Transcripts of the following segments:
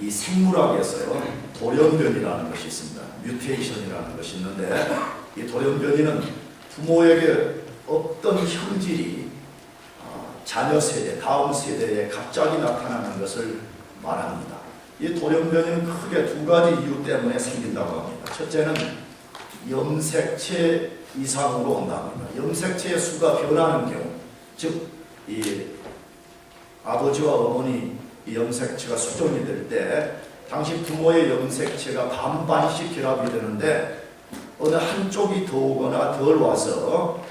이 생물학에서요, 돌연변이라는 것이 있습니다. 뮤테이션이라는 것이 있는데, 이 돌연변이는 부모에게 어떤 형질이 자녀 세대, 다음 세대에 갑자기 나타나는 것을 말합니다. 이 돌연변이는 크게 두 가지 이유 때문에 생긴다고 합니다. 첫째는 염색체 이상으로 온다고 합니다. 염색체의 수가 변하는 경우, 즉 이 아버지와 어머니 이 염색체가 수정이 될 때 당시 부모의 염색체가 반반씩 결합이 되는데 어느 한쪽이 더 오거나 덜 와서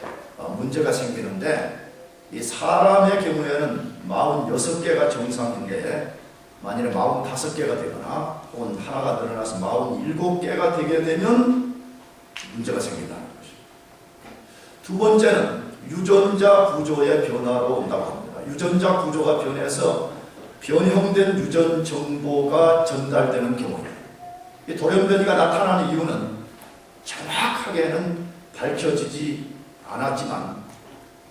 문제가 생기는데, 이 사람의 경우에는 46개가 정상인데 만일에 45개가 되거나 혹은 하나가 늘어나서 47개가 되게 되면 문제가 생긴다는 것입니다. 두 번째는 유전자 구조의 변화로 온다고 합니다. 유전자 구조가 변해서 변형된 유전 정보가 전달되는 경우에, 이 돌연변이가 나타나는 이유는 정확하게는 밝혀지지 않았지만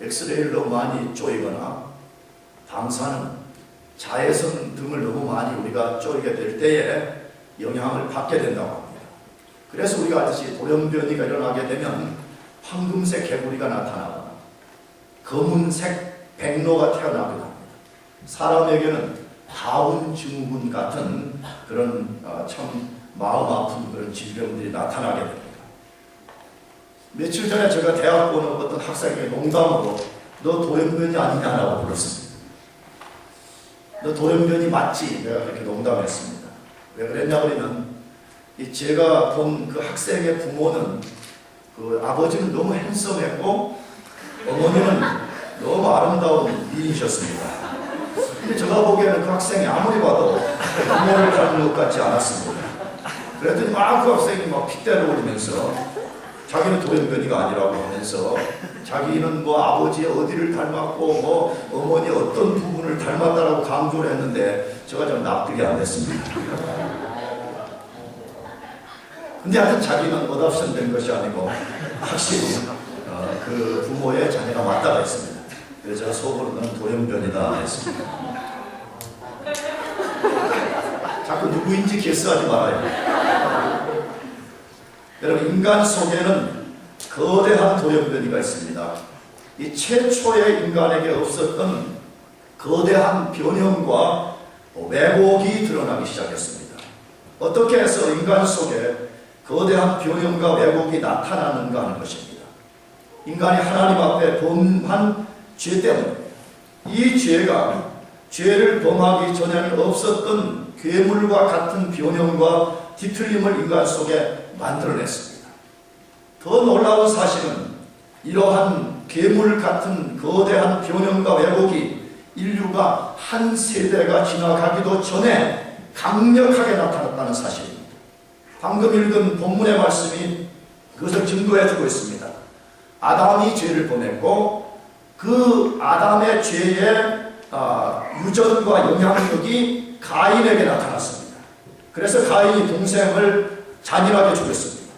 엑스레이를 너무 많이 쪼이거나 방사능, 자외선 등을 너무 많이 우리가 쪼이게 될 때에 영향을 받게 된다고 합니다. 그래서 우리가 알듯이 돌연변이가 일어나게 되면 황금색 개구리가 나타나거나 검은색 백로가 태어나기도 합니다. 사람에게는 다운 증후군 같은 그런 참 마음 아픈 그런 질병들이 나타나게 됩니다. 며칠 전에 제가 대학 보는 어떤 학생에게 농담으로 너 돌연변이 아니냐라고 불렀습니다. 너 돌연변이 맞지? 내가 그렇게 농담했습니다. 왜 그랬냐 그러면 제가 본 그 학생의 부모는 그 아버지는 너무 핸섬했고 어머니는 너무 아름다운 미인이셨습니다. 근데 제가 보기에는 그 학생이 아무리 봐도 부모를 닮은 것 같지 않았습니다. 그랬더니 막 그 학생이 막 핏대를 올리면서 자기는 돌연변이가 아니라고 하면서 자기는 뭐 아버지의 어디를 닮았고 뭐 어머니 어떤 부분을 닮았다라고 강조를 했는데 제가 좀 납득이 안 됐습니다. 근데 하여튼 자기는 어답션 된 것이 아니고 확실히 그 부모의 자녀가 맞다가 있습니다. 그래서 제가 속으로는 돌연변이다 했습니다. 자꾸 누구인지 개수하지 말아요. 여러분, 인간 속에는 거대한 돌연변이가 있습니다. 이 최초의 인간에게 없었던 거대한 변형과 왜곡이 드러나기 시작했습니다. 어떻게 해서 인간 속에 거대한 변형과 왜곡이 나타나는가 하는 것입니다. 인간이 하나님 앞에 범한 죄 때문에 이 죄가 죄를 범하기 전에는 없었던 괴물과 같은 변형과 뒤틀림을 인간 속에 만들어냈습니다. 더 놀라운 사실은 이러한 괴물 같은 거대한 변형과 왜곡이 인류가 한 세대가 지나가기도 전에 강력하게 나타났다는 사실입니다. 방금 읽은 본문의 말씀이 그것을 증거해주고 있습니다. 아담이 죄를 범했고 그 아담의 죄의 유전과 영향력이 가인에게 나타났습니다. 그래서 가인이 동생을 잔인하게 죽였습니다.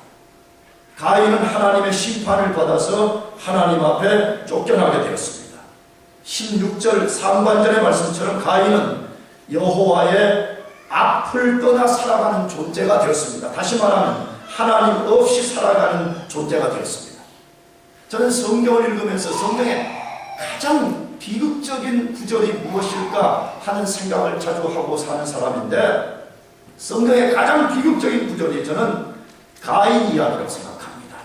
가인은 하나님의 심판을 받아서 하나님 앞에 쫓겨나게 되었습니다. 16절 상반절의 말씀처럼 가인은 여호와의 앞을 떠나 살아가는 존재가 되었습니다. 다시 말하면 하나님 없이 살아가는 존재가 되었습니다. 저는 성경을 읽으면서 성경에 가장 비극적인 구절이 무엇일까 하는 생각을 자주 하고 사는 사람인데, 성경의 가장 비극적인 구절이 저는 가인 이야기라고 생각합니다.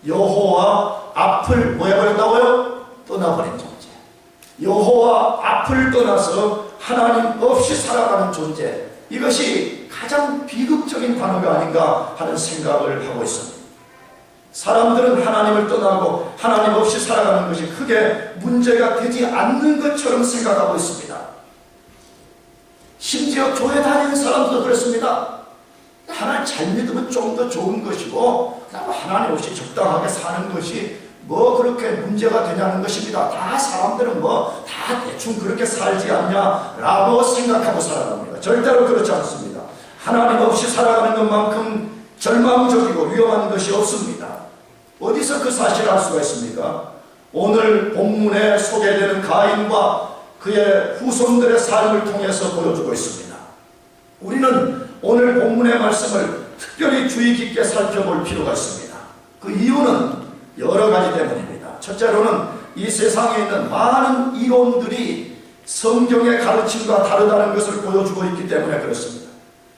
여호와 앞을 뭐 해버렸다고요? 떠나버린 존재. 여호와 앞을 떠나서 하나님 없이 살아가는 존재. 이것이 가장 비극적인 단어가 아닌가 하는 생각을 하고 있습니다. 사람들은 하나님을 떠나고 하나님 없이 살아가는 것이 크게 문제가 되지 않는 것처럼 생각하고 있습니다. 심지어 교회 다니는 사람들도 그렇습니다. 하나님 잘 믿으면 좀 더 좋은 것이고 하나님 없이 적당하게 사는 것이 뭐 그렇게 문제가 되냐는 것입니다. 다 사람들은 뭐 다 대충 그렇게 살지 않냐라고 생각하고 살아갑니다. 절대로 그렇지 않습니다. 하나님 없이 살아가는 것만큼 절망적이고 위험한 것이 없습니다. 어디서 그 사실을 알 수가 있습니까? 오늘 본문에 소개되는 가인과 그의 후손들의 삶을 통해서 보여주고 있습니다. 우리는 오늘 본문의 말씀을 특별히 주의 깊게 살펴볼 필요가 있습니다. 그 이유는 여러 가지 때문입니다. 첫째로는 이 세상에 있는 많은 이론들이 성경의 가르침과 다르다는 것을 보여주고 있기 때문에 그렇습니다.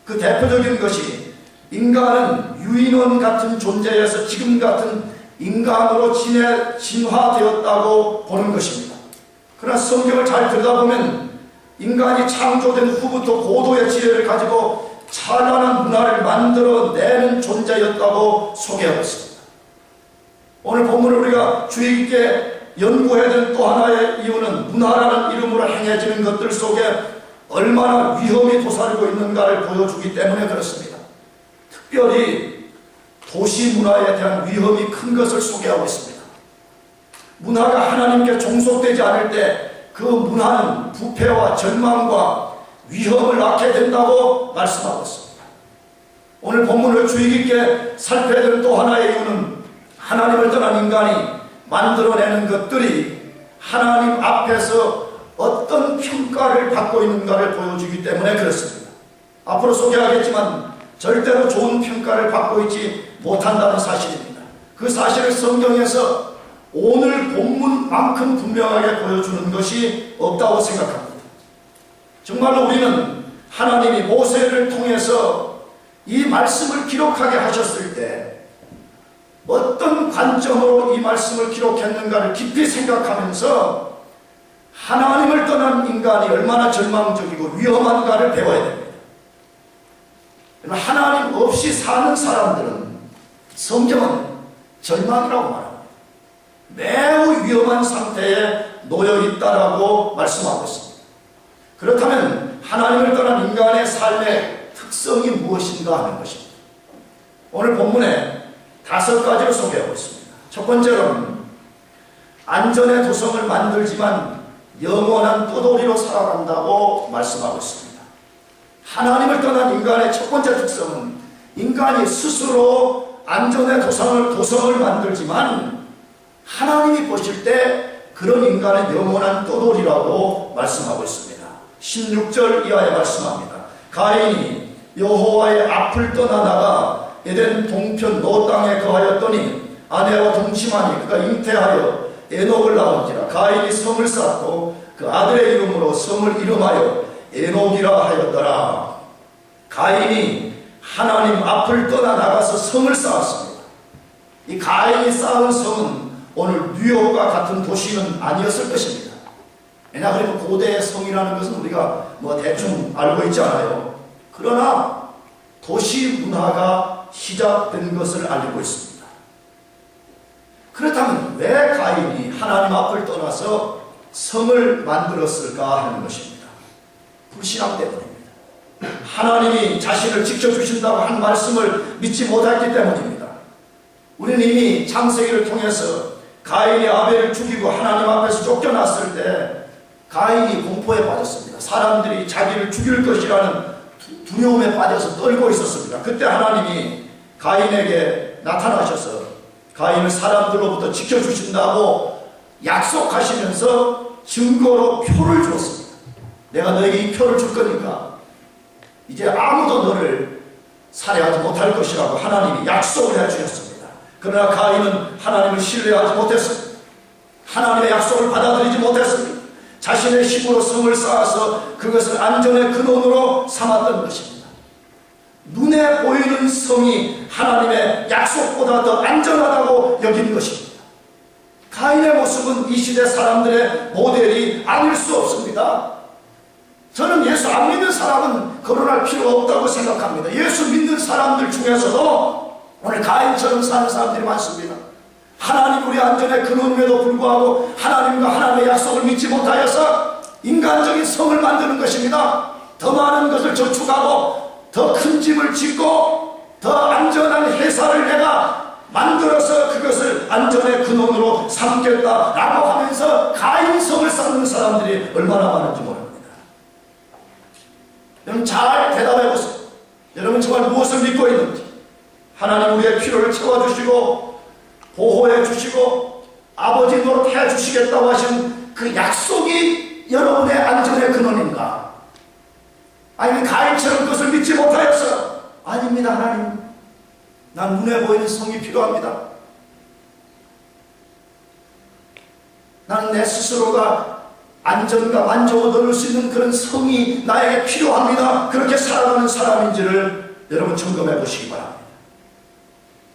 그 대표적인 것이 인간은 유인원 같은 존재에서 지금 같은 인간으로 진화되었다고 보는 것입니다. 그러나 성경을 잘 들여다보면 인간이 창조된 후부터 고도의 지혜를 가지고 찬란한 문화를 만들어내는 존재였다고 소개하고 있습니다. 오늘 본문을 우리가 주의 깊게 연구해야 될 또 하나의 이유는 문화라는 이름으로 행해지는 것들 속에 얼마나 위험이 도사리고 있는가를 보여주기 때문에 그렇습니다. 특별히 도시 문화에 대한 위험이 큰 것을 소개하고 있습니다. 문화가 하나님께 종속되지 않을 때 그 문화는 부패와 절망과 위험을 낳게 된다고 말씀하고 있습니다. 오늘 본문을 주의 깊게 살펴야 될 또 하나의 이유는 하나님을 떠난 인간이 만들어내는 것들이 하나님 앞에서 어떤 평가를 받고 있는가를 보여주기 때문에 그렇습니다. 앞으로 소개하겠지만 절대로 좋은 평가를 받고 있지 못한다는 사실입니다. 그 사실을 성경에서 오늘 본문만큼 분명하게 보여주는 것이 없다고 생각합니다. 정말로 우리는 하나님이 모세를 통해서 이 말씀을 기록하게 하셨을 때 어떤 관점으로 이 말씀을 기록했는가를 깊이 생각하면서 하나님을 떠난 인간이 얼마나 절망적이고 위험한가를 배워야 됩니다. 하나님 없이 사는 사람들은 성경은 절망이라고 말합니다. 매우 위험한 상태에 놓여 있다라고 말씀하고 있습니다. 그렇다면 하나님을 떠난 인간의 삶의 특성이 무엇인가 하는 것입니다. 오늘 본문에 5가지를 소개하고 있습니다. 첫 번째로는 안전의 도성을 만들지만 영원한 떠돌이로 살아간다고 말씀하고 있습니다. 하나님을 떠난 인간의 첫 번째 특성은 인간이 스스로 안전의 도성을 만들지만 하나님이 보실 때 그런 인간은 영원한 떠돌이라고 말씀하고 있습니다. 16절 이하에 말씀합니다. 가인이 여호와의 앞을 떠나 나가 에덴 동편 노 땅에 거하였더니 아내와 동침하니 그가 잉태하여 에녹을 낳은지라. 가인이 성을 쌓고 그 아들의 이름으로 성을 이름하여 에녹이라 하였더라. 가인이 하나님 앞을 떠나 나가서 성을 쌓았습니다. 이 가인이 쌓은 성은 오늘 뉴욕과 같은 도시는 아니었을 것입니다. 왜냐하면 고대의 성이라는 것은 우리가 대충 알고 있잖아요. 그러나 도시 문화가 시작된 것을 알고 있습니다. 그렇다면 왜 가인이 하나님 앞을 떠나서 성을 만들었을까 하는 것입니다. 불신앙 때문입니다. 하나님이 자신을 지켜주신다고 한 말씀을 믿지 못했기 때문입니다. 우리는 이미 창세기를 통해서 가인이 아벨을 죽이고 하나님 앞에서 쫓겨났을 때 가인이 공포에 빠졌습니다. 사람들이 자기를 죽일 것이라는 두려움에 빠져서 떨고 있었습니다. 그때 하나님이 가인에게 나타나셔서 가인을 사람들로부터 지켜주신다고 약속하시면서 증거로 표를 주었습니다. 내가 너에게 이 표를 줄 거니까 이제 아무도 너를 살해하지 못할 것이라고 하나님이 약속을 해주셨습니다. 그러나 가인은 하나님을 신뢰하지 못했습니다. 하나님의 약속을 받아들이지 못했습니다. 자신의 힘으로 성을 쌓아서 그것을 안전의 근원으로 삼았던 것입니다. 눈에 보이는 성이 하나님의 약속보다 더 안전하다고 여긴 것입니다. 가인의 모습은 이 시대 사람들의 모델이 아닐 수 없습니다. 저는 예수 안 믿는 사람은 거론할 필요가 없다고 생각합니다. 예수 믿는 사람들 중에서도 오늘 가인처럼 사는 사람들이 많습니다. 하나님 우리 안전의 근원임에도 불구하고 하나님과 하나님의 약속을 믿지 못하여서 인간적인 성을 만드는 것입니다. 더 많은 것을 저축하고 더 큰 집을 짓고 더 안전한 회사를 내가 만들어서 그것을 안전의 근원으로 삼겠다라고 하면서 가인성을 쌓는 사람들이 얼마나 많은지 모릅니다. 여러분 잘 대답해 보세요. 여러분 정말 무엇을 믿고 있는지. 하나님 우리의 필요를 채워주시고 보호해 주시고 아버지 노릇해 주시겠다고 하신 그 약속이 여러분의 안전의 근원인가? 아니면 가인처럼 그것을 믿지 듣지 못하였어. 아닙니다, 하나님. 난 눈에 보이는 성이 필요합니다. 나는 내 스스로가 안전과 만족을 얻을 수 있는 그런 성이 나에게 필요합니다. 그렇게 살아가는 사람인지를 여러분 점검해 보시기 바랍니다.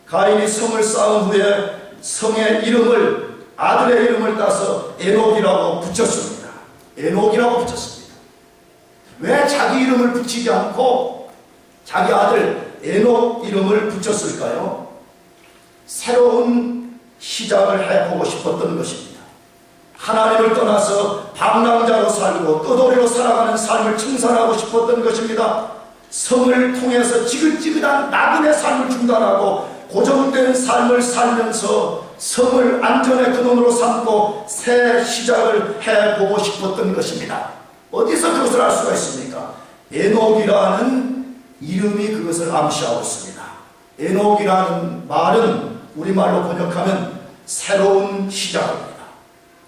가인이 성을 쌓은 후에 성의 이름을, 아들의 이름을 따서 에녹이라고 붙였습니다. 에녹이라고 붙였습니다. 왜 자기 이름을 붙이지 않고 자기 아들 에녹 이름을 붙였을까요? 새로운 시작을 해보고 싶었던 것입니다. 하나님을 떠나서 방랑자로 살고 떠돌이로 살아가는 삶을 청산하고 싶었던 것입니다. 성을 통해서 지긋지긋한 나그네 삶을 중단하고 고정된 삶을 살면서 성을 안전의 근원으로 삼고 새 시작을 해보고 싶었던 것입니다. 어디서 그것을 알 수가 있습니까? 에녹이라는 이름이 그것을 암시하고 있습니다. 에녹이라는 말은 우리말로 번역하면 새로운 시작입니다.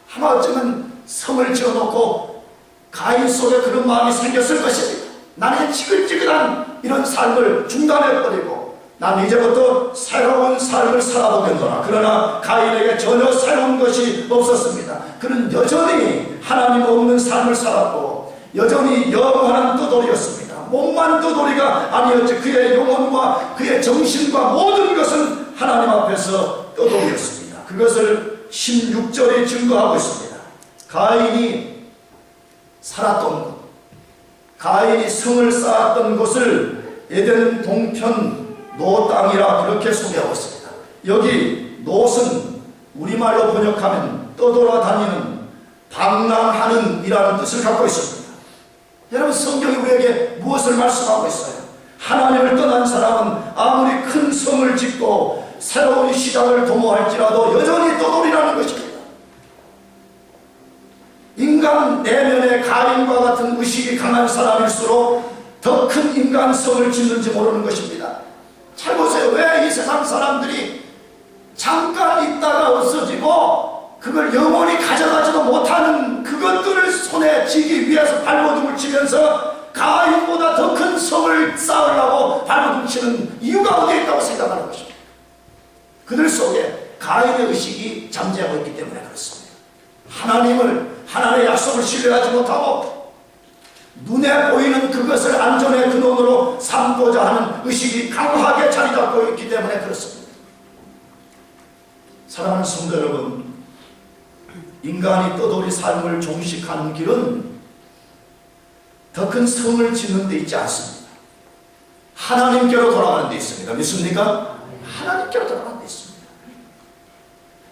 하마쯤은 성을 지어놓고 가인 속에 그런 마음이 생겼을 것입니다. 나는 지긋지긋한 이런 삶을 중단해버리고 난 이제부터 새로운 삶을 살아보겠노라. 그러나 가인에게 전혀 새로운 것이 없었습니다. 그는 여전히 하나님 없는 삶을 살았고 여전히 영원한 떠돌이였습니다. 몸만 떠돌이가 아니었지. 그의 영혼과 그의 정신과 모든 것은 하나님 앞에서 떠돌이였습니다. 그것을 16절이 증거하고 있습니다. 가인이 살았던 곳, 가인이 성을 쌓았던 곳을 에덴 동편 노 땅이라 그렇게 소개하고 있습니다. 여기 노는 우리말로 번역하면 떠돌아다니는, 방랑하는 이라는 뜻을 갖고 있습니다. 여러분, 성경이 우리에게 무엇을 말씀하고 있어요? 하나님을 떠난 사람은 아무리 큰 성을 짓고 새로운 시작을 도모할지라도 여전히 떠돌이라는 것입니다. 인간 내면에 가인과 같은 의식이 강한 사람일수록 더 큰 인간성을 짓는지 모르는 것입니다. 잘 보세요. 왜 이 세상 사람들이 잠깐 있다가 없어지고 그걸 영원히 가져가지도 못하는 그것들을 손에 쥐기 위해서 발버둥을 치면서 가인보다 더 큰 성을 쌓으려고 발버둥 치는 이유가 어디에 있다고 생각하는 것입니다. 그들 속에 가인의 의식이 잠재하고 있기 때문에 그렇습니다. 하나님의 약속을 신뢰하지 못하고 눈에 보이는 그것을 안전의 근원으로 삼고자 하는 의식이 강하게 자리 잡고 있기 때문에 그렇습니다. 사랑하는 성도 여러분, 인간이 떠돌이 삶을 종식하는 길은 더 큰 성을 짓는 데 있지 않습니다. 하나님께로 돌아가는 데 있습니다. 믿습니까? 하나님께로 돌아가는 데 있습니다.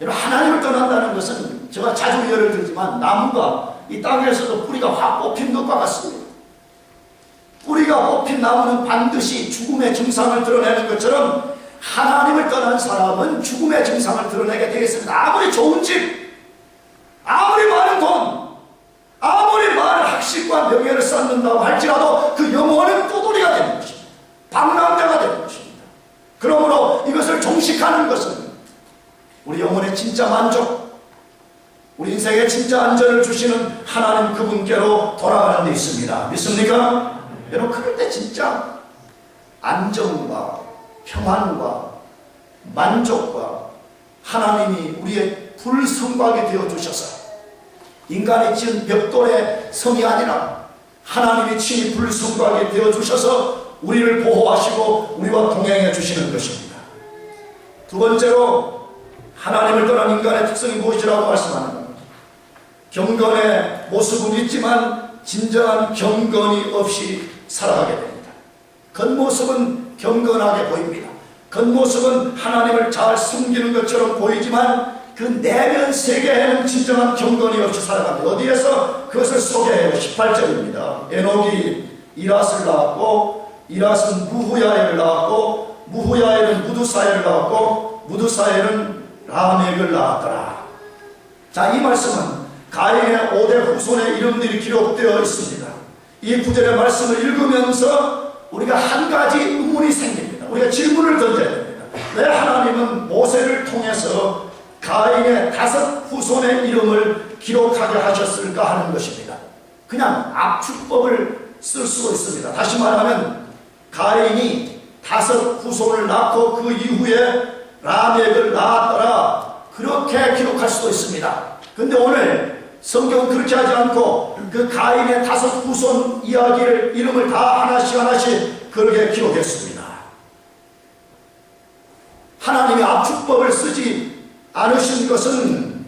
여러분, 하나님을 떠난다는 것은 제가 자주 예를 들지만 나무가 이 땅에서도 뿌리가 확 뽑힌 것과 같습니다. 뿌리가 뽑힌 나무는 반드시 죽음의 증상을 드러내는 것처럼 하나님을 떠난 사람은 죽음의 증상을 드러내게 되겠습니다. 아무리 좋은 집, 아무리 많은 돈, 아무리 많은 학식과 명예를 쌓는다고 할지라도 그 영혼은 떠돌이가 되는 것입니다. 방랑자가 되는 것입니다. 그러므로 이것을 종식하는 것은 우리 영혼의 진짜 만족, 우리 인생의 진짜 안전을 주시는 하나님 그분께로 돌아가는 데 있습니다. 믿습니까? 여러분, 그럴 때 진짜 안정과 평안과 만족과 하나님이 우리의 불성곽이 되어주셔서 인간이 지은 벽돌의 성이 아니라 하나님이 친히 불성곽이 되어주셔서 우리를 보호하시고 우리와 동행해 주시는 것입니다. 두 번째로 하나님을 떠난 인간의 특성이 무엇이라고 말씀하는 겁니다. 경건의 모습은 있지만 진정한 경건이 없이 살아가게 됩니다. 겉모습은 경건하게 보입니다. 겉모습은 하나님을 잘 섬기는 것처럼 보이지만 그 내면 세계에는 진정한 경건이 없이 살아갑니다. 어디에서 그것을 소개해요? 18절입니다. 에녹이 이랏을 낳았고 이랏은 무후야엘을 낳았고 무후야엘은 무두사엘을 낳았고 무두사엘은 라멕을 낳았더라. 자, 이 말씀은 가인의 5대 후손의 이름들이 기록되어 있습니다. 이 구절의 말씀을 읽으면서 우리가 한 가지 의문이 생깁니다. 우리가 질문을 던져야 됩니다. 왜 하나님은 모세를 통해서 가인의 5 후손의 이름을 기록하게 하셨을까 하는 것입니다. 그냥 압축법을 쓸 수도 있습니다. 다시 말하면 가인이 5 후손을 낳고 그 이후에 라멕을 낳았더라, 그렇게 기록할 수도 있습니다. 근데 오늘 성경은 그렇게 하지 않고 그 가인의 5 후손 이야기를, 이름을 다 하나씩 그렇게 기록했습니다. 하나님이 압축법을 쓰지 않으신 것은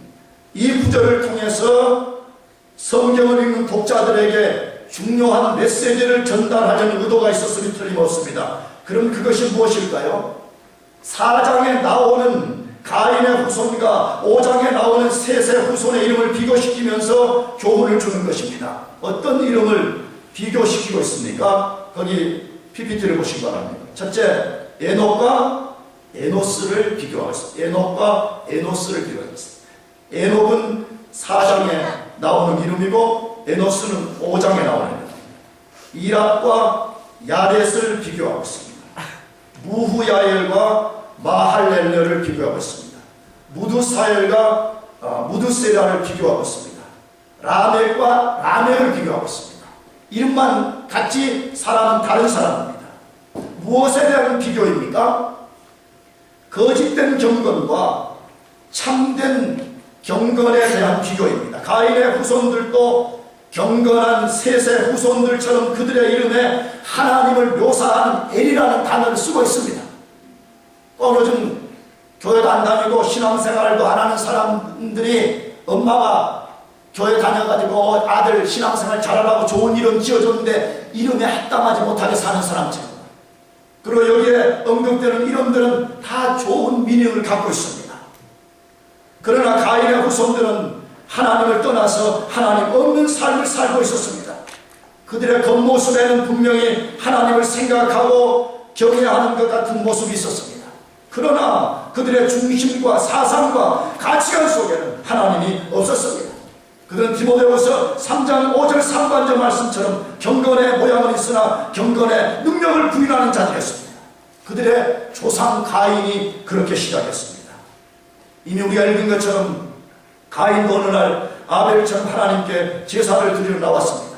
이 구절을 통해서 성경을 읽는 독자들에게 중요한 메시지를 전달하려는 의도가 있었음이 틀림없습니다. 그럼 그것이 무엇일까요? 4장에 나오는 가인의 후손과 5장에 나오는 셋의 후손의 이름을 비교시키면서 교훈을 주는 것입니다. 어떤 이름을 비교시키고 있습니까? 거기 PPT를 보시기 바랍니다. 첫째, 에녹과 에노스를 비교하고 있습니다. 에녹과 에노스를 비교하고 있습니다. 에녹은 4장에 나오는 이름이고 에노스는 5장에 나오는 이름입니다. 이랍과 야렛을 비교하고 있습니다. 무후야엘과 마할렐레를 비교하고 있습니다. 무두사엘과 무두세라를 비교하고 있습니다. 라멕과 라멕을 비교하고 있습니다. 이름만 같지 사람은 다른 사람입니다. 무엇에 대한 비교입니까? 거짓된 경건과 참된 경건에 대한 비교입니다. 가인의 후손들도 경건한 셋의 후손들처럼 그들의 이름에 하나님을 묘사하는 엘이라는 단어를 쓰고 있습니다. 요즘 교회도 안 다니고 신앙생활도 안 하는 사람들이 엄마가 교회 다녀가지고 아들 신앙생활 잘하라고 좋은 이름 지어줬는데 이름에 합당하지 못하게 사는 사람처럼, 그리고 여기에 언급되는 이름들은 다 좋은 미닝을 갖고 있습니다. 그러나 가인의 후손들은 하나님을 떠나서 하나님 없는 삶을 살고 있었습니다. 그들의 겉모습에는 분명히 하나님을 생각하고 경외하는 것 같은 모습이 있었습니다. 그러나 그들의 중심과 사상과 가치관 속에는 하나님이 없었습니다. 그들은 디모데후서 3장 5절 상반절 말씀처럼 경건의 모양은 있으나 경건의 능력을 부인하는 자들이었습니다. 그들의 조상 가인이 그렇게 시작했습니다. 이미 우리가 읽은 것처럼 가인도 어느 날 아벨처럼 하나님께 제사를 드리러 나왔습니다.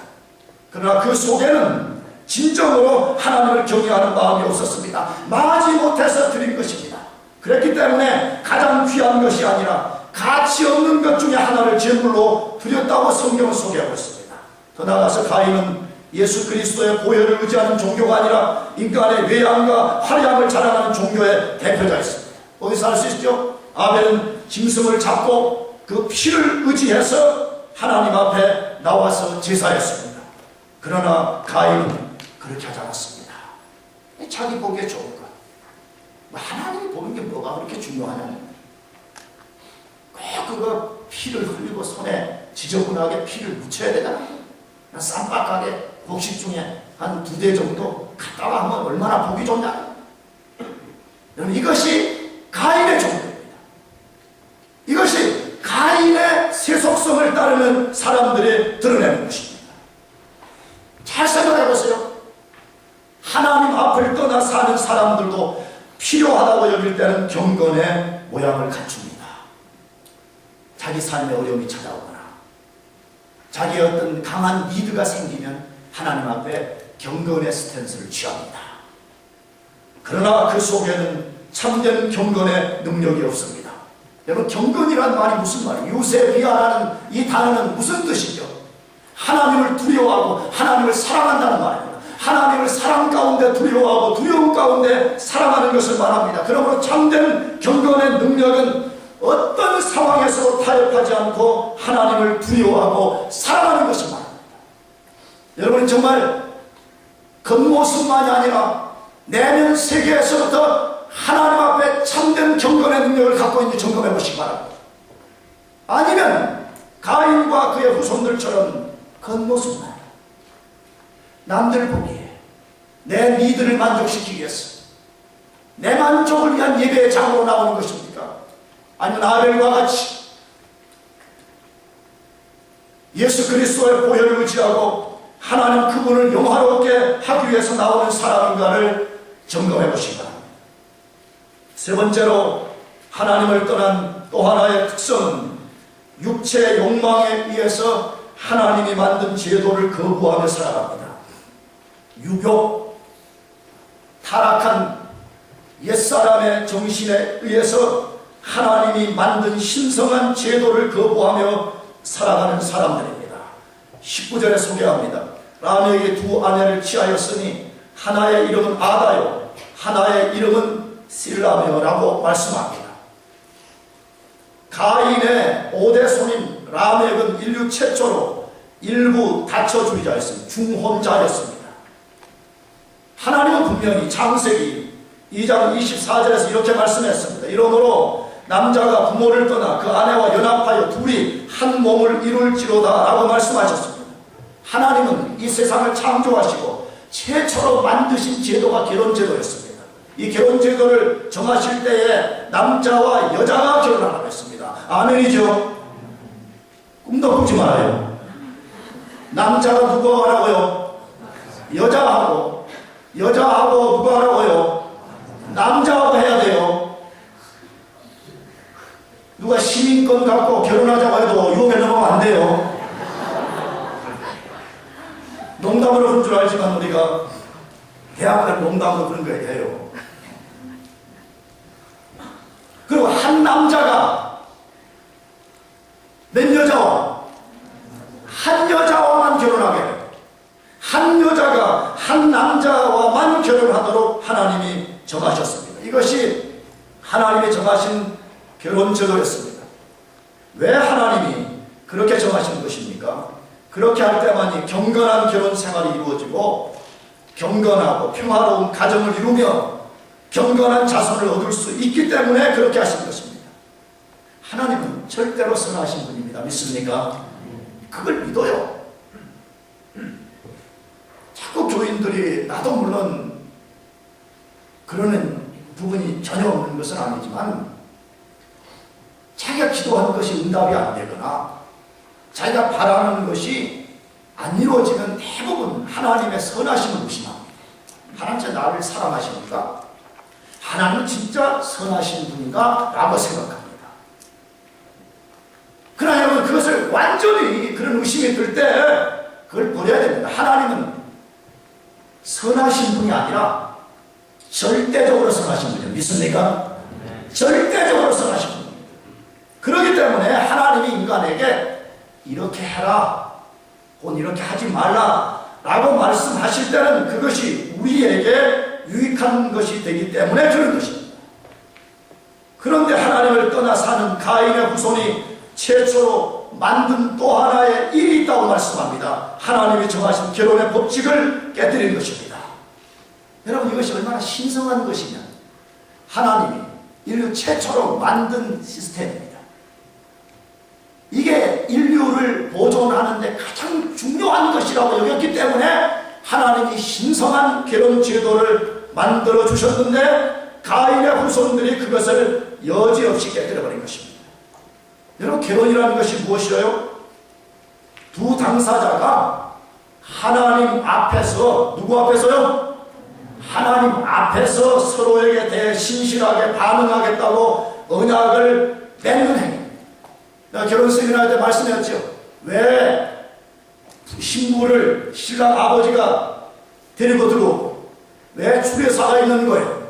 그러나 그 속에는 진정으로 하나님을 경외하는 마음이 없었습니다. 마지 못해서 드린 것입니다. 그랬기 때문에 가장 귀한 것이 아니라 가치 없는 것 중에 하나를 제물로 드렸다고 성경은 소개하고 있습니다. 더 나아가서 가인은 예수 그리스도의 보혈을 의지하는 종교가 아니라 인간의 외양과 화려함을 자랑하는 종교의 대표자였습니다. 어디서 알 수 있죠? 아벨은 짐승을 잡고 그 피를 의지해서 하나님 앞에 나와서 제사했습니다. 그러나 가인은 그렇게 하지 않았습니다. 자기 보기에 좋은 것, 하나님이 보는 게 뭐가 그렇게 중요하냐, 꼭 그거 피를 흘리고 손에 지저분하게 피를 묻혀야 되잖아. 쌈박하게 곡식 중에 한 2대 정도 갖다가 하면 얼마나 보기 좋냐. 여러분, 이것이 가인의 종교입니다. 이것이 가인의 세속성을 따르는 사람들이 드러내는 것입니다. 잘 생각해 보세요. 하나님 앞을 떠나 사는 사람들도 필요하다고 여길 때는 경건의 모양을 갖춥니다. 자기 삶에 어려움이 찾아오거나 자기 어떤 강한 니드가 생기면 하나님 앞에 경건의 스탠스를 취합니다. 그러나 그 속에는 참된 경건의 능력이 없습니다. 여러분, 경건이란 말이 무슨 말이에요? 유세비아라는 이 단어는 무슨 뜻이죠? 하나님을 두려워하고 하나님을 사랑한다는 말입니다. 하나님을 사랑 가운데 두려워하고 두려움 가운데 사랑하는 것을 말합니다. 그러므로 참된 경건의 능력은 어떤 상황에서도 타협하지 않고 하나님을 두려워하고 사랑하는 것을 말합니다. 여러분, 정말 겉모습만이 아니라 내면 세계에서부터 하나님 앞에 참된 경건의 능력을 갖고 있는지 점검해 보시기 바랍니다. 아니면 가인과 그의 후손들처럼 겉모습만, 남들 보기에 내 니들을 만족시키기 위해서 내 만족을 위한 예배의 장으로 나오는 것입니까? 아니면 아벨과 같이 예수 그리스도의 보혈을 의지하고 하나님 그분을 영화롭게 하기 위해서 나오는 사람인가를 점검해 보시기 바랍니다. 세 번째로, 하나님을 떠난 또 하나의 특성은 육체의 욕망에 의해서 하나님이 만든 제도를 거부하며 살아갑니다. 유교, 타락한 옛사람의 정신에 의해서 하나님이 만든 신성한 제도를 거부하며 살아가는 사람들입니다. 19절에 소개합니다. 라멕이 두 아내를 취하였으니 하나의 이름은 아다요 하나의 이름은 실라메오라고 말씀합니다. 가인의 5대 손인 라멕은 인류 최초로 일부 다처주의자였습니다. 중혼자였습니다. 하나님은 분명히 창세기 2장 24절에서 이렇게 말씀했습니다. 이러므로 남자가 부모를 떠나 그 아내와 연합하여 둘이 한 몸을 이룰지로다 라고 말씀하셨습니다. 하나님은 이 세상을 창조하시고 최초로 만드신 제도가 결혼제도였습니다. 이 결혼제도를 정하실 때에 남자와 여자가 결혼하라고 했습니다. 아멘이죠? 꿈도 꾸지 말아요. 남자가 누구 하라고요? 여자하고 누구 하라고요? 남자하고 해야 돼요. 누가 시민권 갖고 결혼하자고 해도 유혹에 넘어가면 안 돼요. 농담으로 그런 줄 알지만 우리가 대학을 농담으로 그런 거 해요. 그리고 한 남자가 몇 여자와 한 여자와만 결혼하게 해요. 한 여자가 한 남자와만 결혼하도록 하나님이 정하셨습니다. 이것이 하나님이 정하신 결혼제도였습니다. 왜 하나님이 그렇게 정하신 것입니까? 그렇게 할 때만이 경건한 결혼 생활이 이루어지고 경건하고 평화로운 가정을 이루며 경건한 자손을 얻을 수 있기 때문에 그렇게 하신 것입니다. 하나님은 절대로 선하신 분입니다. 믿습니까? 그걸 믿어요. 자꾸 교인들이 나도 물론 그러는 부분이 전혀 없는 것은 아니지만 자기가 기도하는 것이 응답이 안 되거나 자기가 바라는 것이 안 이루어지면 대부분 하나님의 선하심을 무심합니다. 하나님 진짜 나를 사랑하십니까? 하나님은 진짜 선하신 분인가? 라고 생각합니다. 그러나 여러분 그것을 완전히 그런 의심이 들 때 그걸 버려야 됩니다. 하나님은 선하신 분이 아니라 절대적으로 선하신 분이에요. 믿습니까? 절대적으로 선하신 분입니다. 그렇기 때문에 하나님이 인간에게 이렇게 해라 혹은 이렇게 하지 말라 라고 말씀하실 때는 그것이 우리에게 유익한 것이 되기 때문에 그런 것입니다. 그런데 하나님을 떠나 사는 가인의 후손이 최초로 만든 또 하나의 일이 있다고 말씀합니다. 하나님이 정하신 결혼의 법칙을 깨뜨린 것입니다. 여러분 이것이 얼마나 신성한 것이냐. 하나님이 인류 최초로 만든 시스템입니다. 이게 인류를 보존하는 데 가장 중요한 것이라고 여겼기 때문에 하나님이 신성한 결혼 제도를 만들어 주셨는데 가인의 후손들이 그것을 여지없이 깨뜨려버린 것입니다. 여러분 결혼이라는 것이 무엇이에요? 두 당사자가 하나님 앞에서 누구 앞에서요? 하나님 앞에서 서로에게 대해 신실하게 반응하겠다고 언약을 맺는 행위. 내가 결혼 세미나 때 말씀했죠. 왜 신부를 신랑 아버지가 데리고 들어오고 왜 주례사가 있는 거예요?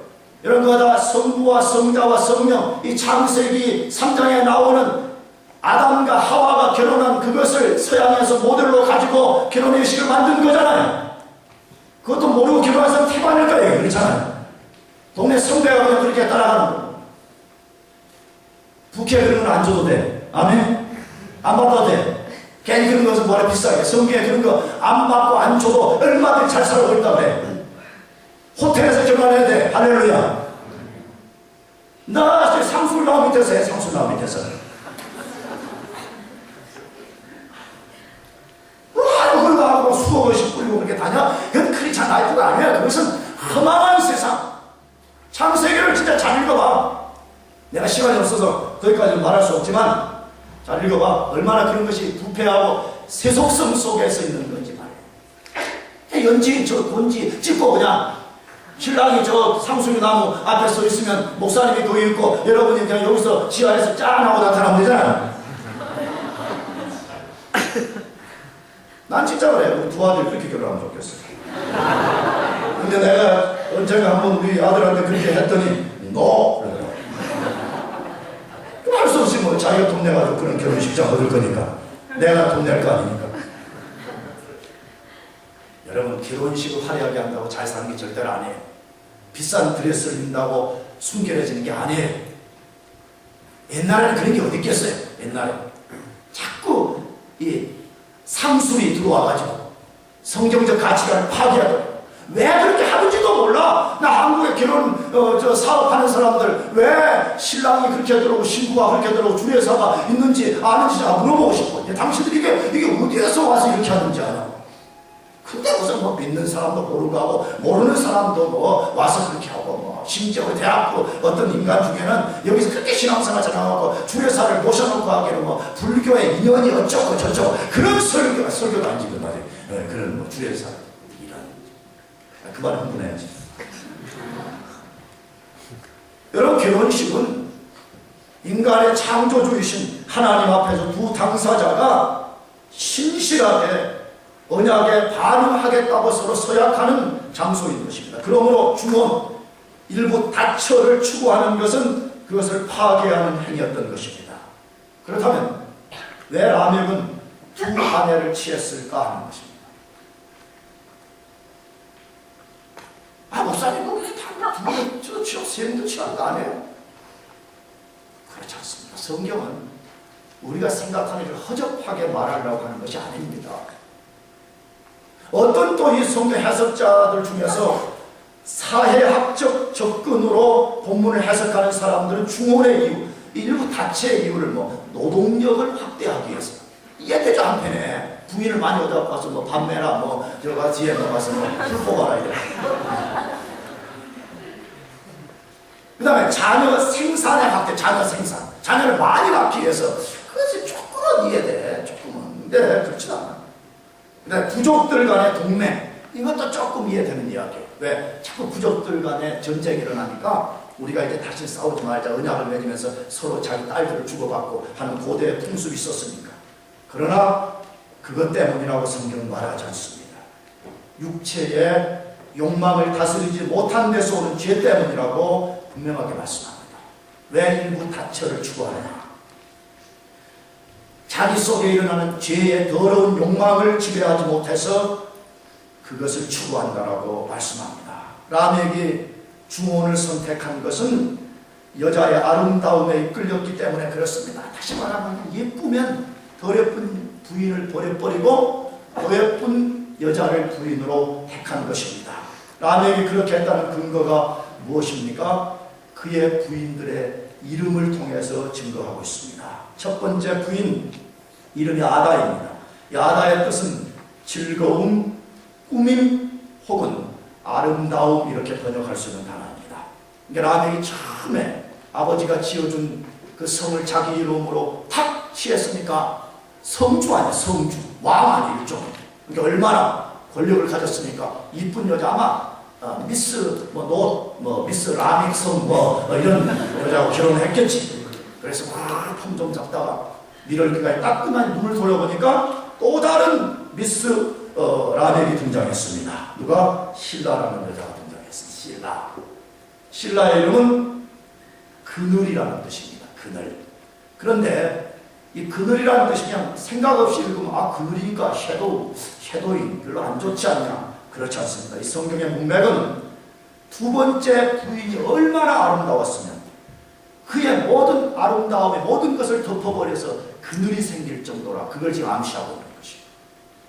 이런 거 다 성부와 성자와 성령, 이 창세기 3장에 나오는 아담과 하와가 결혼한 그것을 서양에서 모델로 가지고 결혼 의식을 만든 거잖아요. 그것도 모르고 결혼한 사람 태반일 거예요. 그렇잖아요. 동네 성배가 그냥 그렇게 따라가는 거예요. 부캐 그런 건 안 줘도 돼. 아멘? 안 받아도 돼. 괜히 그런 것은 뭐라 비싸게. 성경에 그런 거 안 받고 안 줘도 얼마든지 잘 살고 있다고 해. 호텔에서 결혼해야 돼. 할렐루야. 나 상술나무 밑에서 해. 상술나무 밑에서. 그거 하고 수억원씩 뿌리고 그렇게 다녀? 그건 크리스찬 라이프가 아니야. 그것은 허망한 세상. 창세기를 진짜 잘 읽어봐. 내가 시간이 없어서 거기까지 말할 수 없지만 잘 읽어봐. 얼마나 그런 것이 부패하고 세속성 속에서 있는 건지 말이야. 연지인 저 곤지 찍고 그냥 신랑이 저 상수리나무 앞에 서 있으면 목사님이 거기 있고 여러분이 그냥 여기서 지하에서 짠 하고 나타나면 되잖아. 난 진짜 그래. 우리 두 아들 그렇게 결혼하면 좋겠어. 근데 내가 언젠가 한번 우리 아들한테 그렇게 했더니 너 그러더라고. 할 수 없이 뭐 자기가 돈 내가지고 그런 결혼식장 얻을 거니까 내가 돈 낼 거 아니니까. 여러분, 결혼식을 화려하게 한다고 잘 사는 게 절대로 아니에요. 비싼 드레스를 입는다고 순결해지는 게 아니에요. 옛날에는 그런 게 어디 있겠어요. 옛날에 자꾸 이 상술이 들어와가지고 성경적 가치관을 파괴하더라고요. 왜 그렇게 하는지도 몰라. 나 한국에 사업하는 사람들 왜 신랑이 그렇게 들어오고 신부가 그렇게 들어오고 주례사가 있는지 아는지 제가 물어보고 싶어. 당신들이 이게 어디에서 와서 이렇게 하는지 아냐고. 근데 무슨 뭐 믿는 사람도 모르고 하고 모르는 사람도 뭐 와서 그렇게 하고 뭐 심지어 대학교 어떤 인간 중에는 여기서 그렇게 신앙생활 잘하고 주례사를 모셔놓고 하기는 뭐 불교의 인연이 어쩌고 저쩌고 그런 설교도 안 지금 말이에요. 네, 그런 뭐 주례사 이런 그만 흥분해야지. 여러분, 결혼식은 인간의 창조주이신 하나님 앞에서 두 당사자가 신실하게 언약에 반응하겠다고 서로 서약하는 장소인 것입니다. 그러므로 중원 일부 다처를 추구하는 것은 그것을 파괴하는 행위였던 것입니다. 그렇다면 왜 라멕은 두 아내를 취했을까 하는 것입니다. 목사님 거기 두 취업 세 명도 취한 거 아니에요? 그렇지 않습니다. 성경은 우리가 생각하는 일을 허접하게 말하려고 하는 것이 아닙니다. 어떤 또 이 성경 해석자들 중에서 사회학적 접근으로 본문을 해석하는 사람들은 중원의 이유, 일부 다체의 이유를 뭐 노동력을 확대하기 위해서 이해되지 않겠네. 부인을 많이 얻어갖고 와서 뭐 밤매나 뭐 저가 뒤에 가서 뭐풀 뽑아라 이래. 그 다음에 자녀 생산의 확대, 자녀 생산, 자녀를 많이 낳기 위해서 그것이 조금은 이해돼, 조금은. 근데 그렇지 않아. 그다음에 부족들 간의 동맹, 이것도 조금 이해되는 이야기예요. 왜? 자꾸 부족들 간의 전쟁이 일어나니까 우리가 이제 다시 싸우지 말자 언약을 맺으면서 서로 자기 딸들을 주고받고 하는 고대의 풍습이 있었으니까. 그러나 그것 때문이라고 성경은 말하지 않습니다. 육체의 욕망을 다스리지 못한 데서 오는 죄 때문이라고 분명하게 말씀합니다. 왜 일부 다처를 추구하느냐? 자기 속에 일어나는 죄의 더러운 욕망을 지배하지 못해서 그것을 추구한다라고 말씀합니다. 라멕이 중혼을 선택한 것은 여자의 아름다움에 이끌렸기 때문에 그렇습니다. 다시 말하면 예쁘면 더 예쁜 부인을 버려버리고 더 예쁜 여자를 부인으로 택한 것입니다. 라멕이 그렇게 했다는 근거가 무엇입니까? 그의 부인들의 이름을 통해서 증거하고 있습니다. 첫 번째 부인 이름이 아다입니다. 이 아다의 뜻은 즐거움, 꾸밈 혹은 아름다움 이렇게 번역할 수 있는 단어입니다. 그러니까 라멕이 처음에 아버지가 지어준 그 성을 자기 이름으로 탁 취했으니까 성주 아니야, 성주. 왕 아니야, 일종. 그러니까 얼마나 권력을 가졌으니까 이쁜 여자 아마 미스 미스 라멕 성 이런 여자하고 결혼했겠지. 그래서 막 품 좀 잡다가 미럴기가 따끔한 눈을 돌려보니까 또 다른 미스 라멕이 등장했습니다. 누가? 신라라는 여자가 등장했습니다. 신라의 이름은 그늘이라는 뜻입니다. 그늘. 그런데 이 그늘이라는 뜻이 그냥 생각 없이 읽으면 그늘이니까 섀도잉 별로 안 좋지 않냐? 그렇지 않습니다. 이 성경의 문맥은 두 번째 부인이 얼마나 아름다웠으면 그의 모든 아름다움의 모든 것을 덮어버려서 그늘이 생길 정도라 그걸 지금 암시하고 있는 것입니다.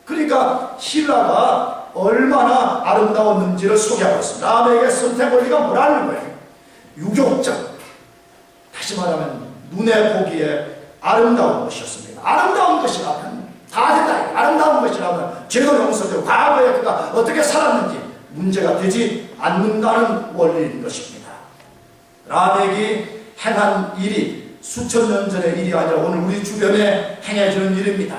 그러니까 신라가 얼마나 아름다웠는지를 소개하고 있습니다. 라멕의 선택 원리가 뭐라는 거예요? 유교적, 다시 말하면 눈에 보기에 아름다운 것이었습니다. 아름다운 것이라면 다 된다. 아름다운 것이라면 죄도 용서되고 과거에 그가 어떻게 살았는지 문제가 되지 않는다는 원리인 것입니다. 라멕이 행한 일이 수천 년 전의 일이 아니라 오늘 우리 주변에 행해지는 일입니다.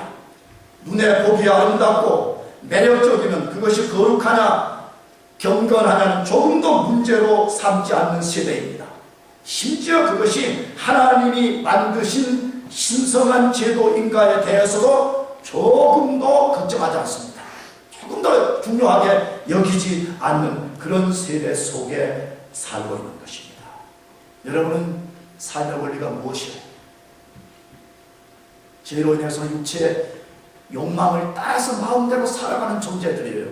눈에 보기 아름답고 매력적이면 그것이 거룩하냐 경건하냐는 조금도 문제로 삼지 않는 세대입니다. 심지어 그것이 하나님이 만드신 신성한 제도인가에 대해서도 조금도 걱정하지 않습니다. 조금 더 중요하게 여기지 않는 그런 세대 속에 살고 있는 것입니다. 여러분은 삶의 원리가 무엇이에요? 죄로 인해서 육체의 욕망을 따라서 마음대로 살아가는 존재들이에요?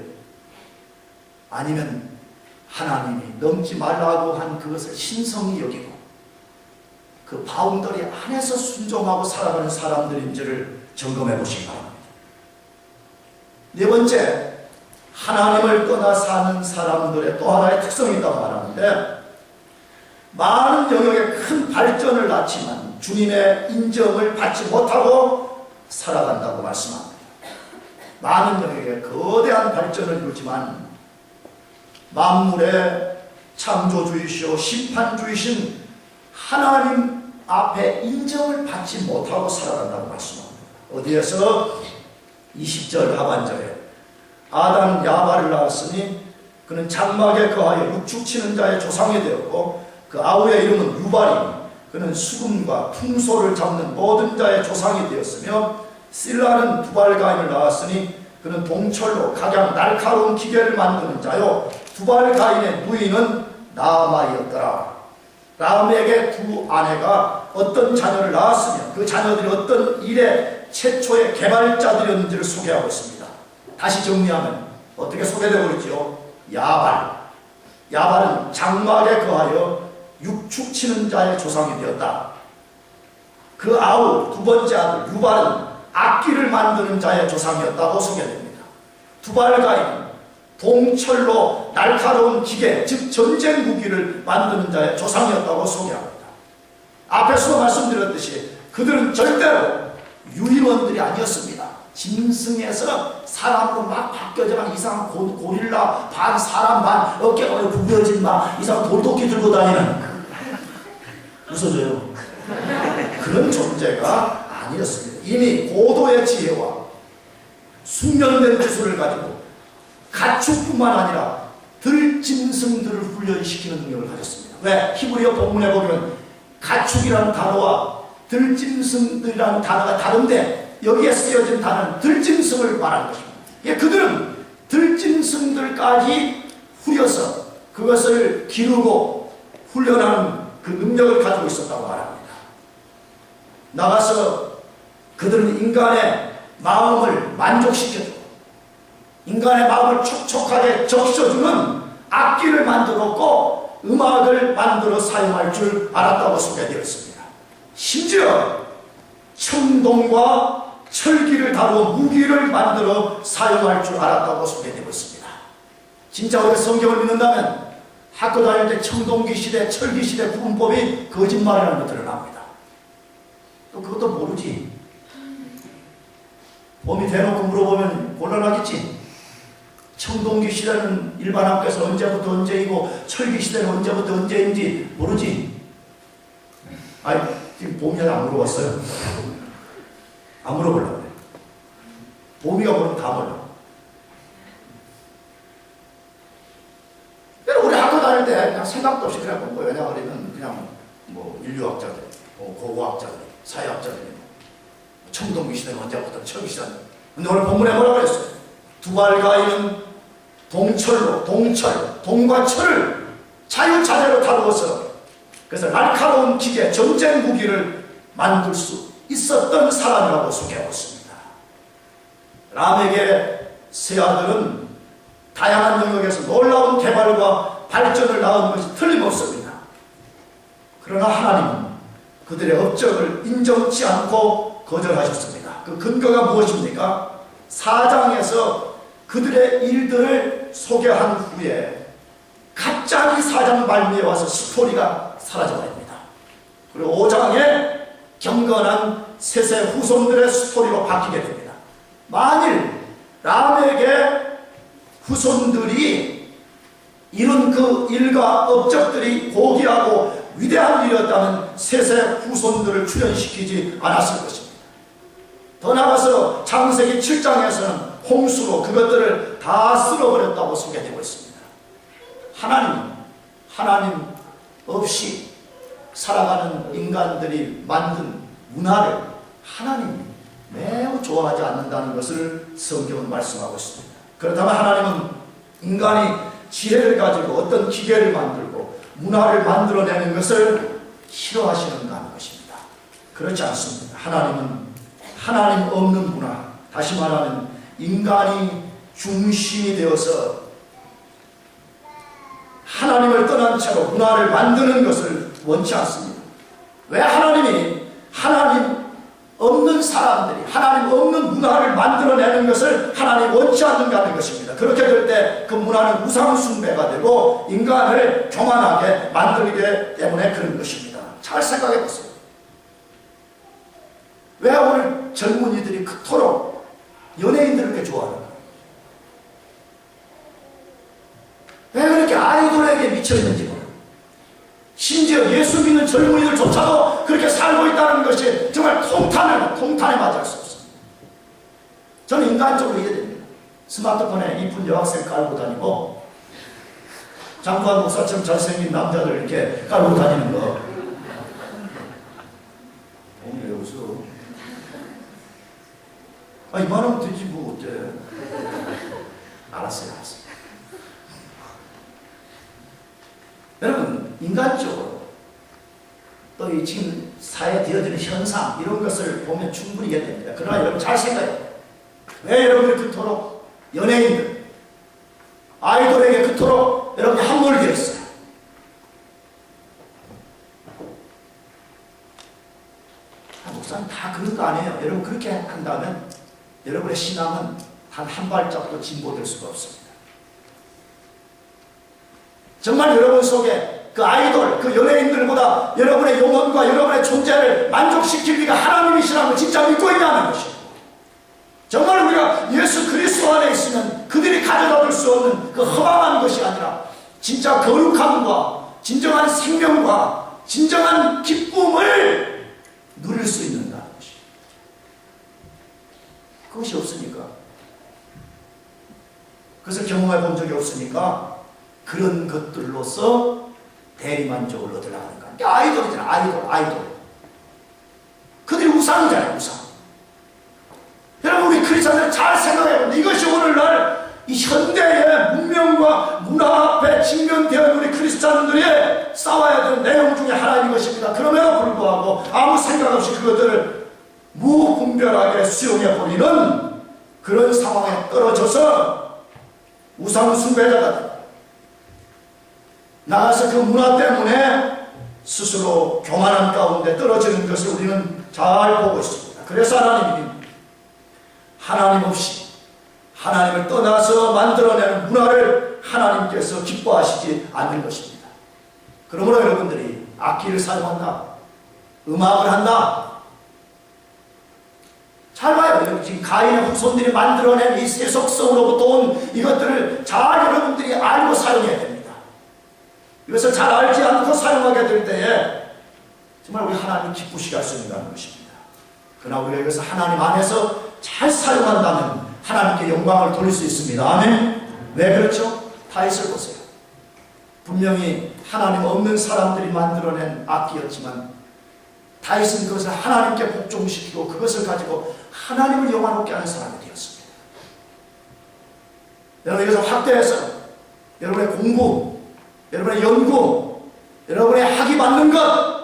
아니면 하나님이 넘지 말라고 한 그것을 신성히 여기고 그 바운더리 안에서 순종하고 살아가는 사람들인지를 점검해 보시기 바랍니다. 네 번째, 하나님을 떠나 사는 사람들의 또 하나의 특성이 있다고 말하는데, 많은 영역에 큰 발전을 낳지만 주님의 인정을 받지 못하고 살아간다고 말씀합니다. 많은 영역에 거대한 발전을 이루지만 만물의 창조주이시오 심판주이신 하나님 앞에 인정을 받지 못하고 살아간다고 말씀합니다. 어디에서? 20절 하반절에 아담 야발을 낳았으니 그는 장막에 거하여 육축치는 자의 조상이 되었고 그 아우의 이름은 유발이니 그는 수금과 풍소를 잡는 모든 자의 조상이 되었으며 실라는 두발가인을 낳았으니 그는 동철로 각양 날카로운 기계를 만드는 자요 두발가인의 누이는 나아마이었더라. 라암에게 두 아내가 어떤 자녀를 낳았으며 그 자녀들이 어떤 일의 최초의 개발자들이었는지를 소개하고 있습니다. 다시 정리하면 어떻게 소개되고 있죠? 야발은 장막에 거하여 육축치는 자의 조상이 되었다. 그 아우 두 번째 아들 유발은 악기를 만드는 자의 조상이었다고 소개됩니다. 두발가인은 동철로 날카로운 기계, 즉 전쟁 무기를 만드는 자의 조상이었다고 소개합니다. 앞에서 말씀드렸듯이 그들은 절대로 유인원들이 아니었습니다. 짐승에서 사람으로 막 바뀌어져 막 이상한 고릴라 반 사람 반 어깨가 구겨진 막 이상한 돌도끼 들고 다니는 웃어줘요. 그런 존재가 아니었습니다. 이미 고도의 지혜와 숙련된 기술을 가지고 가축뿐만 아니라 들짐승들을 훈련시키는 능력을 가졌습니다. 왜? 히브리어 본문에 보면 가축이라는 단어와 들짐승들이라는 단어가 다른데 여기에 쓰여진 단어는 들짐승을 말하는 것입니다. 그들은 들짐승들까지 후려서 그것을 기르고 훈련하는 그 능력을 가지고 있었다고 말합니다. 나가서 그들은 인간의 마음을 만족시켜주고 인간의 마음을 촉촉하게 적셔주는 악기를 만들었고 음악을 만들어 사용할 줄 알았다고 소개되어 있습니다. 심지어 청동과 철기를 다루어 무기를 만들어 사용할 줄 알았다고 소개되고 있습니다. 진짜 우리가 성경을 믿는다면 학교 다닐 때 청동기 시대, 철기 시대 구분법이 거짓말이라는 거 드러납니다. 또 그것도 모르지. 범이 대놓고 물어보면 곤란하겠지. 청동기 시대는 일반 학교에서 언제부터 언제이고 철기 시대는 언제부터 언제인지 모르지. 아니 지금 봄이한테 안 물어봤어요. 안 물어보려고 그래. 봄이가 모르면 다 몰라. 우리 학교 다닐 때 그냥 생각도 없이 그냥 본 거예요. 왜냐 그러면 그냥 뭐 인류학자들, 고고학자들, 사회학자들 청동기 시대는 언제부터 철기 시대는. 근데 오늘 본문에 뭐라고 그랬어요? 두발가인은 동철로, 동과 철을 자유자재로 다루어서 그래서 날카로운 기계, 전쟁 무기를 만들 수 있었던 사람이라고 소개하고 있습니다. 람에게 세 아들은 다양한 영역에서 놀라운 개발과 발전을 낳은 것이 틀림없습니다. 그러나 하나님은 그들의 업적을 인정치 않고 거절하셨습니다. 그 근거가 무엇입니까? 4장에서 그들의 일들을 소개한 후에 갑자기 4장 말미에 와서 스토리가 사라져버립니다. 그리고 5장에 경건한 셋의 후손들의 스토리로 바뀌게 됩니다. 만일 람에게 후손들이 이룬 그 일과 업적들이 고귀하고 위대한 일이었다면 셋의 후손들을 출현시키지 않았을 것입니다. 더 나아가서 창세기 7장에서는 홍수로 그것들을 다 쓸어버렸다고 소개되고 있습니다. 하나님 없이 살아가는 인간들이 만든 문화를 하나님이 매우 좋아하지 않는다는 것을 성경은 말씀하고 있습니다. 그렇다면 하나님은 인간이 지혜를 가지고 어떤 기계를 만들고 문화를 만들어내는 것을 싫어하시는가 하는 것입니다. 그렇지 않습니다. 하나님은 하나님 없는 문화, 다시 말하면 인간이 중심이 되어서 하나님을 떠난 채로 문화를 만드는 것을 원치 않습니다. 왜 하나님이 하나님 없는 사람들이 하나님 없는 문화를 만들어내는 것을 하나님 원치 않는가 하는 것입니다. 그렇게 될 때 그 문화는 우상 숭배가 되고 인간을 교만하게 만들기 때문에 그런 것입니다. 잘 생각해 보세요. 왜 오늘 젊은이들이 그토록 연예인들을 그렇게 좋아하는가? 왜 그렇게 아이돌에게 미쳐있는지 모르겠어요. 심지어 예수 믿는 젊은이들조차도 그렇게 살고 있다는 것이 정말 통탄에 맞을 수 없습니다. 저는 인간적으로 이해됩니다. 스마트폰에 이쁜 여학생 깔고 다니고 장구한 목사처럼 잘생긴 남자들 이렇게 깔고 다니는 거. 왜 웃어? 이만하면 되지 뭐 어때? 알았어요. 여러분, 인간적으로 또 이 지금 사회에 되어지는 현상 이런 것을 보면 충분히 이해됩니다. 그러나 여러분 잘 생각해요. 왜 여러분이 그토록 연예인들, 아이돌에게 그토록 여러분이 함몰되어 있어요? 목사님 다 그런 거 아니에요. 여러분 그렇게 한다면 여러분의 신앙은 단 한 발짝도 진보될 수가 없습니다. 정말 여러분 속에 그 아이돌, 그 연예인들보다 여러분의 영혼과 여러분의 존재를 만족시킬 리가 하나님이시라는 걸 진짜 믿고 있냐는 것이고, 정말 우리가 예수 그리스도 안에 있으면 그들이 가져다 줄 수 없는 그 허망한 것이 아니라 진짜 거룩함과 진정한 생명과 진정한 기쁨을 누릴 수 있는다는 것이. 그것이 없으니까, 그것을 경험해 본 적이 없으니까 그런 것들로서 대리만족을 얻으려고 하는 거야. 아이돌이잖아. 아이돌. 그들이 우상이잖아요. 우상. 여러분 우리 크리스천들 잘 생각해보면 이것이 오늘날 이 현대의 문명과 문화 앞에 직면되어 있는 우리 크리스천들이 싸워야 되는 내용 중에 하나인 것입니다. 그럼에도 불구하고 아무 생각 없이 그것들을 무분별하게 수용해버리는 그런 상황에 떨어져서 우상 숭배자가 됩니다. 나가서 그 문화 때문에 스스로 교만한 가운데 떨어지는 것을 우리는 잘 보고 있습니다. 그래서 하나님이 하나님 없이 하나님을 떠나서 만들어내는 문화를 하나님께서 기뻐하시지 않는 것입니다. 그러므로 여러분들이 악기를 사용한다, 음악을 한다, 잘 봐요. 지금 가인의 후손들이 만들어낸 이 세속성으로부터 온 이것들을 잘 여러분들이 알고 사용해야 됩니다. 이것을 잘 알지 않고 사용하게 될 때에 정말 우리 하나님 기쁘시게 할 수 있는 것입니다. 그러나 우리가 이것을 하나님 안에서 잘 사용한다면 하나님께 영광을 돌릴 수 있습니다. 아멘. 왜 그렇죠? 다윗을 보세요. 분명히 하나님 없는 사람들이 만들어낸 악기였지만 다윗은 그것을 하나님께 복종시키고 그것을 가지고 하나님을 영화롭게 하는 사람이 되었습니다. 여러분 이것을 확대해서 여러분의 공부, 여러분의 연구, 여러분의 학위 받는 것,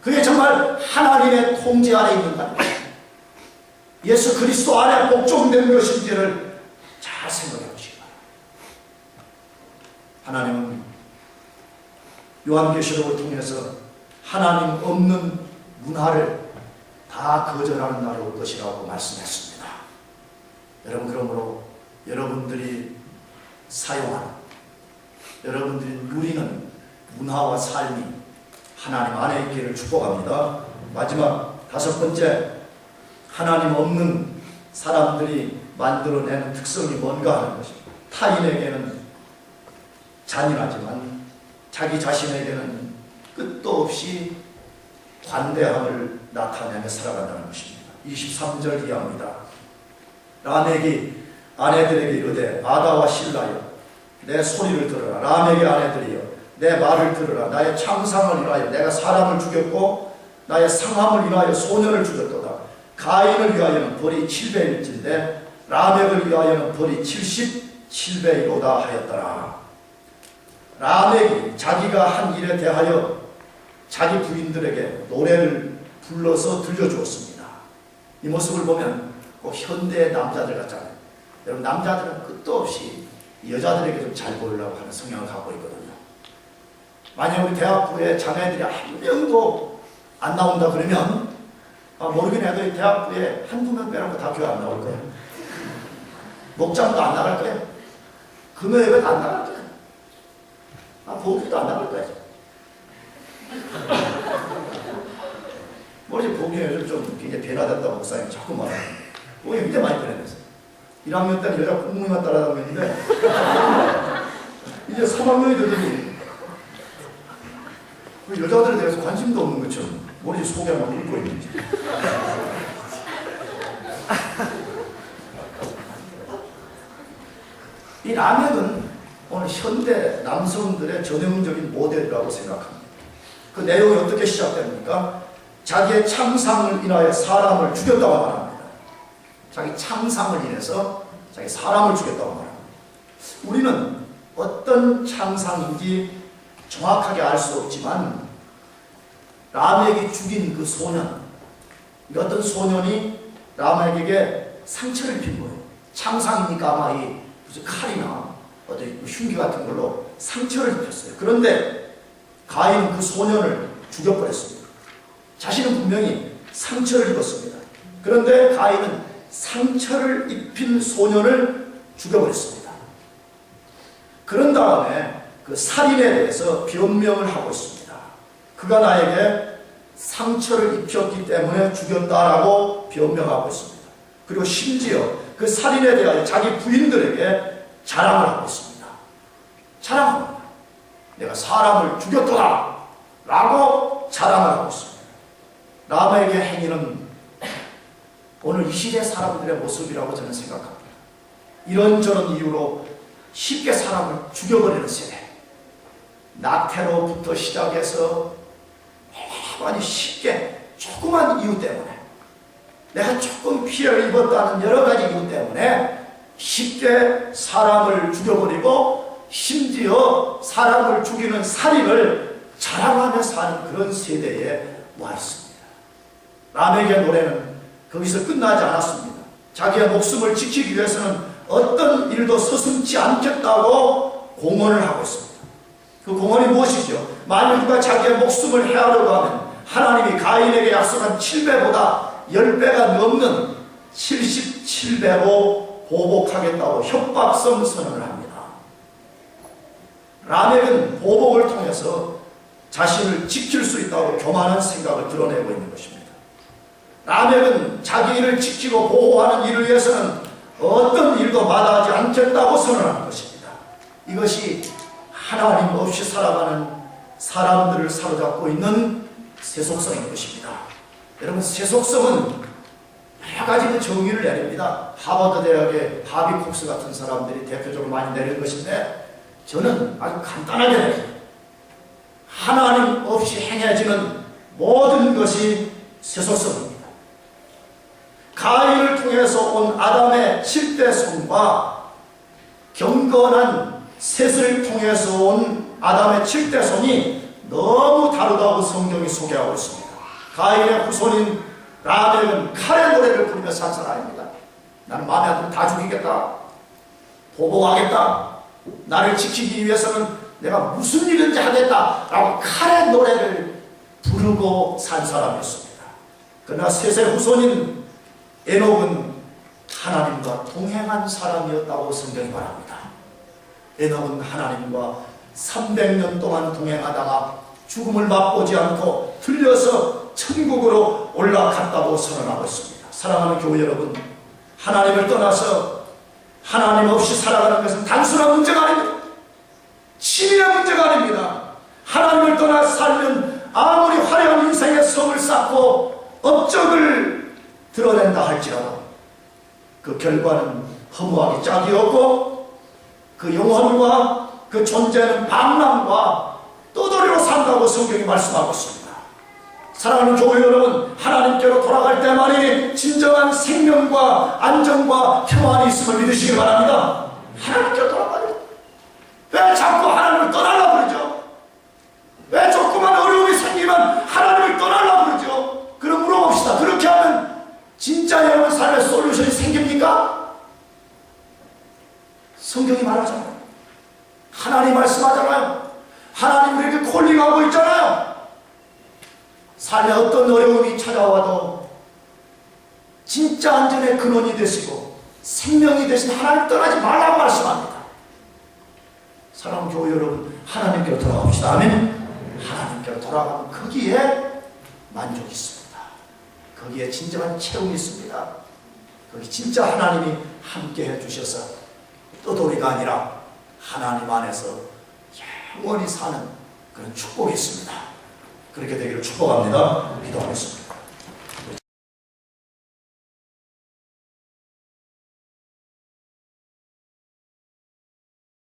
그게 정말 하나님의 통제 안에 있는가, 예수 그리스도 안에 복종된 것인지를 잘 생각해 보시기 바랍니다. 하나님은 요한계시록을 통해서 하나님 없는 문화를 다 거절하는 날이 올 것이라고 말씀했습니다. 여러분 그러므로 여러분들이 사용하는, 여러분들이 누리는 문화와 삶이 하나님 안에 있기를 축복합니다. 마지막 다섯 번째, 하나님 없는 사람들이 만들어내는 특성이 뭔가 하는 것입니다. 타인에게는 잔인하지만 자기 자신에게는 끝도 없이 관대함을 나타내며 살아간다는 것입니다. 23절 이하입니다. 라멕이 아내들에게 이르되 아다와 실라여 내 소리를 들으라. 라멕의 아내들이여 내 말을 들으라. 나의 창상을 위하여 내가 사람을 죽였고 나의 상함을 위하여 소년을 죽였도다. 가인을 위하여는 벌이 700일인데 라멕을 위하여는 벌이 77배이로다 하였더라. 라멕이 자기가 한 일에 대하여 자기 부인들에게 노래를 불러서 들려주었습니다. 이 모습을 보면 꼭 현대 남자들 같잖아요. 여러분, 남자들은 끝도 없이 여자들에게 좀 잘 보이려고 하는 성향을 갖고 있거든요. 만약 우리 대학부에 자매들이 한 명도 안 나온다 그러면 모르긴 해도 대학부에 한두 명 빼놓고 다 교회 안 나올 거예요. 목장도 안 나갈 거예요. 금요예배도 안 나갈 거예요. 복기도 안 나갈 거예요. 뭐지, 복이 요즘 좀 굉장히 변화됐다 목사님 자꾸 말하는 복이 굉장히 많이 변했어요. 1학년 때는 여자 공무원만 따라다녔는데 이제 3학년이 되더니 여자들에 대해서 관심도 없는 것처럼 머리 속에 막 긁고 있는지. 이 라멕은 오늘 현대 남성들의 전형적인 모델이라고 생각합니다. 그 내용이 어떻게 시작됩니까? 자기의 창상을 인하여 사람을 죽였다고 말합니다. 자기 창상을 인해서 자기 사람을 죽였다고 말합니다. 우리는 어떤 창상인지 정확하게 알 수 없지만 라멕이 죽인 그 소년, 어떤 소년이 라멕에게 상처를 입힌 거예요. 창상이니까 아마 이 무슨 칼이나 어떤 흉기 같은 걸로 상처를 입혔어요. 그런데 가인은 그 소년을 죽여버렸습니다. 자신은 분명히 상처를 입었습니다. 그런데 가인은 상처를 입힌 소년을 죽여버렸습니다. 그런 다음에 그 살인에 대해서 변명을 하고 있습니다. 그가 나에게 상처를 입혔기 때문에 죽였다라고 변명하고 있습니다. 그리고 심지어 그 살인에 대하여 자기 부인들에게 자랑을 하고 있습니다. 자랑합니다. 내가 사람을 죽였더라 라고 자랑을 하고 있습니다. 라멕의 행위는 오늘 이 시대 사람들의 모습이라고 저는 생각합니다. 이런저런 이유로 쉽게 사람을 죽여버리는 세대. 낙태로부터 시작해서 아주 쉽게 조그만 이유 때문에, 내가 조금 피해를 입었다는 여러 가지 이유 때문에 쉽게 사람을 죽여버리고 심지어 사람을 죽이는 살인을 자랑하며 사는 그런 세대에 와 있습니다. 라멕의 노래는 거기서 끝나지 않았습니다. 자기의 목숨을 지키기 위해서는 어떤 일도 서슴지 않겠다고 공언을 하고 있습니다. 그 공언이 무엇이죠? 만일 누가 자기의 목숨을 해하려고 하면 하나님이 가인에게 약속한 7배보다 10배가 넘는 77배로 보복하겠다고 협박성 선언을 합니다. 라멕은 보복을 통해서 자신을 지킬 수 있다고 교만한 생각을 드러내고 있는 것입니다. 라멕은 자기 일을 지키고 보호하는 일을 위해서는 어떤 일도 마다하지 않겠다고 선언하는 것입니다. 이것이 하나님 없이 살아가는 사람들을 사로잡고 있는 세속성인 것입니다. 여러분, 세속성은 여러 가지 정의를 내립니다. 하버드 대학의 바비 콕스 같은 사람들이 대표적으로 많이 내리는 것인데, 저는 아주 간단하게 내립니다. 하나님 없이 행해지는 모든 것이 세속성입니다. 가인을 통해서 온 아담의 7대 손과 경건한 셋을 통해서 온 아담의 7대 손이 너무 다르다고 성경이 소개하고 있습니다. 가인의 후손인 라멕은 칼의 노래를 부르며 산 사람입니다. 나는 마음에 안 들면 다 죽이겠다, 보복하겠다, 나를 지키기 위해서는 내가 무슨 일인지 하겠다 라고 칼의 노래를 부르고 산 사람이었습니다. 그러나 셋의 후손인 에녹은 하나님과 동행한 사람이었다고 성경이 말합니다. 에녹은 하나님과 300년 동안 동행하다가 죽음을 맛보지 않고 들려서 천국으로 올라갔다고 선언하고 있습니다. 사랑하는 교회 여러분, 하나님을 떠나서 하나님 없이 살아가는 것은 단순한 문제가 아닙니다. 치밀한 문제가 아닙니다. 하나님을 떠나 살면 아무리 화려한 인생의 성을 쌓고 업적을 드러낸다 할지라도 그 결과는 허무하기 짝이 없고 그 영혼과 그 존재는 방랑과 떠돌이로 산다고 성경이 말씀하고 있습니다. 사랑하는 교회 여러분, 하나님께로 돌아갈 때만이 진정한 생명과 안정과 평안이 있음을 믿으시기 바랍니다. 하나님께로 돌아가요. 왜 자꾸 하나님을 떠나려고 그러죠? 왜 조그만 어려움이 생기면 하나님을 떠나려고 그러죠? 그럼 물어봅시다. 그렇게 하면 진짜 여러분 삶의 솔루션이 생깁니까? 성경이 말하잖아요. 하나님 말씀하잖아요. 하나님 우리에게 콜링하고 있잖아요. 삶에 어떤 어려움이 찾아와도 진짜 안전의 근원이 되시고 생명이 되신 하나님 떠나지 말라고 말씀합니다. 사랑하는 교회 여러분, 하나님께로 돌아갑시다. 아멘. 하나님께로 돌아가면 거기에 만족이 있습니다. 거기에 진정한 체험이 있습니다. 거기 진짜 하나님이 함께 해주셔서 떠돌이가 아니라 하나님 안에서 영원히 사는 그런 축복이 있습니다. 그렇게 되기를 축복합니다. 기도하겠습니다.